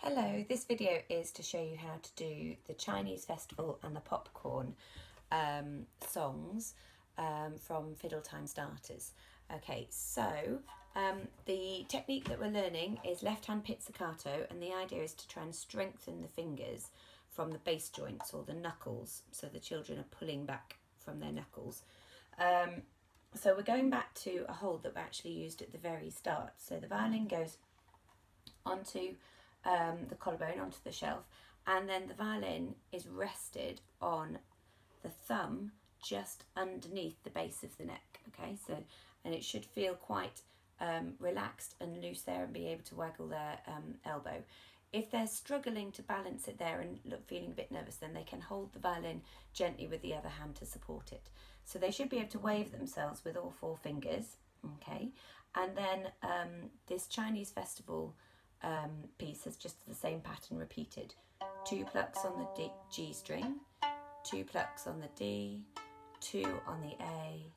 Hello, this video is to show you how to do the Chinese festival and the popcorn songs from Fiddle Time Starters. Okay, so the technique that we're learning is left hand pizzicato, and the idea is to try and strengthen the fingers from the bass joints or the knuckles, so the children are pulling back from their knuckles. So we're going back to a hold that we actually used at the very start. So the violin goes onto the collarbone, onto the shelf, and then the violin is rested on the thumb just underneath the base of the neck. Okay, so and it should feel quite relaxed and loose there and be able to waggle their elbow. If they're struggling to balance it there and feeling a bit nervous, then they can hold the violin gently with the other hand to support it. So they should be able to wave themselves with all four fingers. Okay, and then this Chinese festival piece has just the same pattern repeated. 2 plucks on the G string, 2 plucks on the D, 2 on the A,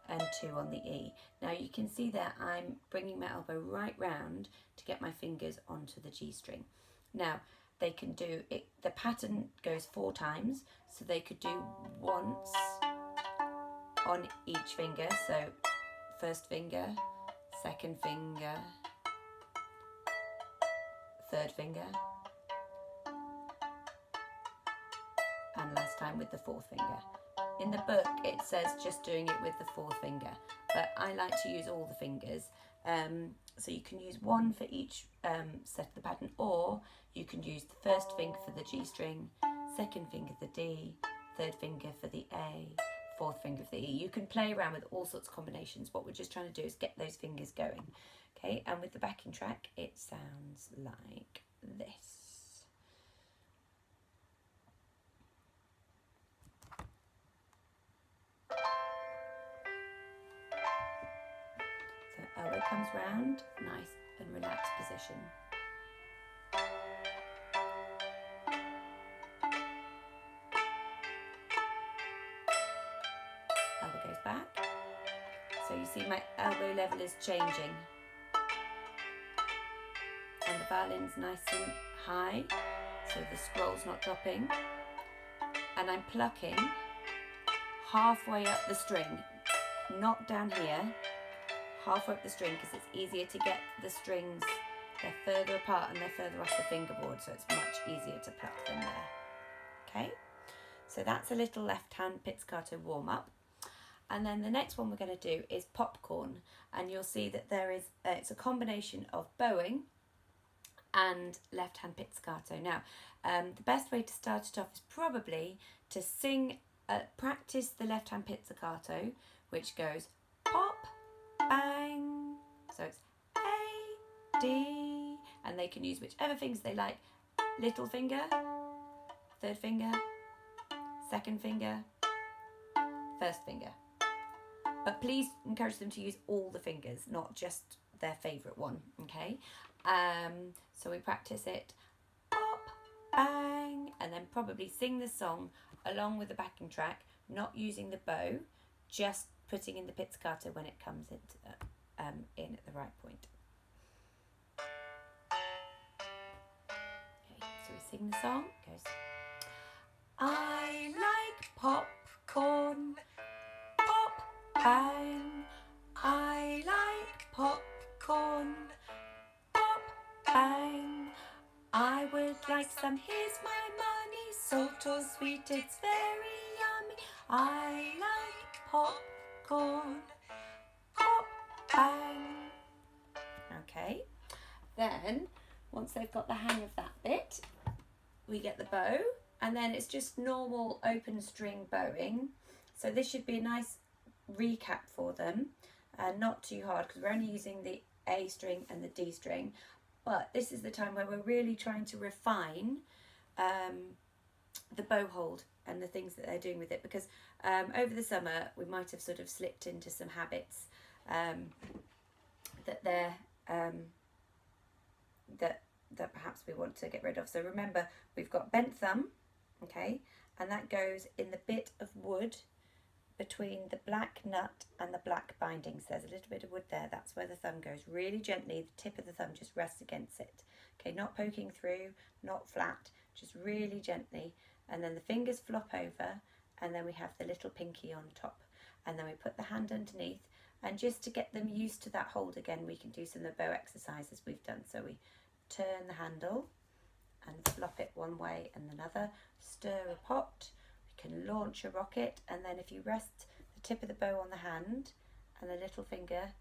and 2 on the E. Now you can see that I'm bringing my elbow right round to get my fingers onto the G string. Now they can do it, the pattern goes 4 times, so they could do once on each finger, so first finger, second finger, third finger, and last time with the 4th finger. In the book it says just doing it with the 4th finger, but I like to use all the fingers. So you can use one for each set of the pattern, or you can use the first finger for the G string, second finger for the D, third finger for the A, 4th finger for the E. You can play around with all sorts of combinations. What we're just trying to do is get those fingers going. Okay, and with the backing track it sounds like this. So elbow comes round, nice and relaxed position. Elbow goes back. So you see my elbow level is changing. And the violin's nice and high, so the scroll's not dropping. And I'm plucking halfway up the string, not down here, halfway up the string, because it's easier to get the strings, they're further apart and they're further off the fingerboard, so it's much easier to pluck them there. Okay, so that's a little left hand pizzicato warm up. And then the next one we're going to do is popcorn, and you'll see that there is it's a combination of bowing and left hand pizzicato. Now the best way to start it off is probably to sing, practice the left hand pizzicato, which goes pop, bang, so it's A, D, and they can use whichever fingers they like, little finger, third finger, second finger, first finger. But please encourage them to use all the fingers, not just their favourite one, okay? So we practice it, pop, bang, and then probably sing the song along with the backing track, not using the bow, just putting in the pizzicato when it comes into in at the right point. Okay, so we sing the song, it goes, I like popcorn, pop, bang, I like popcorn, pop, bang, I would like some, here's my money, salt or sweet, it's very yummy, I like popcorn, pop, bang. Okay, then once they've got the hang of that bit, we get the bow, and then it's just normal open string bowing. So this should be a nice recap for them, not too hard, because we're only using the A string and the D string, but this is the time where we're really trying to refine the bow hold and the things that they're doing with it, because over the summer we might have sort of slipped into some habits that they're that perhaps we want to get rid of. So remember, we've got bent thumb, okay, and that goes in the bit of wood between the black nut and the black bindings. There's a little bit of wood there, that's where the thumb goes. Really gently, the tip of the thumb just rests against it. Okay, not poking through, not flat, just really gently. And then the fingers flop over, and then we have the little pinky on top. And then we put the hand underneath, and just to get them used to that hold again, we can do some of the bow exercises we've done. So we turn the handle and flop it one way and another, stir a pot, we can launch a rocket, and then if you rest the tip of the bow on the hand and the little finger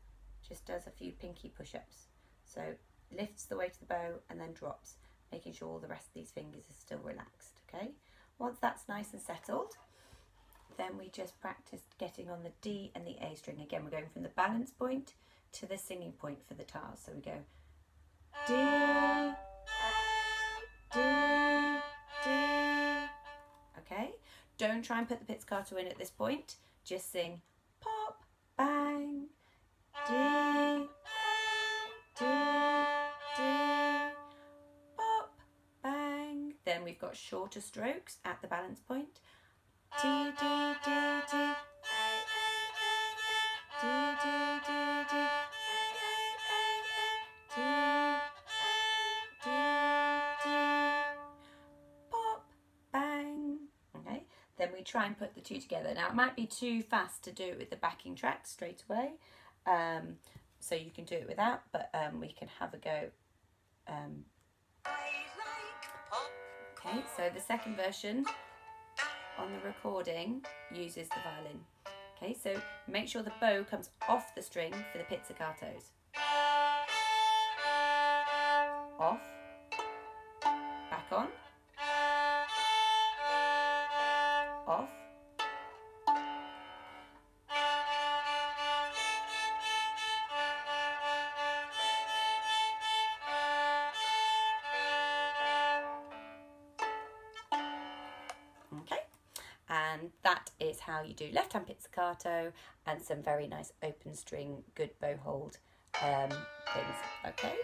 just does a few pinky push-ups. So lifts the weight of the bow and then drops, making sure all the rest of these fingers are still relaxed, okay? Once that's nice and settled, then we just practice getting on the D and the A string. Again, we're going from the balance point to the singing point for the tars. So we go D, A, D, D. Okay? Don't try and put the pizzicato in at this point. Just sing pop, bang, D, D, D, pop, bang. Then we've got shorter strokes at the balance point. D, D, D, D, D, D, D, D, D, D, D, pop, bang. Okay, then we try and put the two together. Now it might be too fast to do it with the backing track straight away, so you can do it without, but we can have a go. Okay, so the second version on the recording uses the violin. Okay, so make sure the bow comes off the string for the pizzicatos. Off, back on, off, okay, and that is how you do left hand pizzicato and some very nice open string, good bow hold things, okay.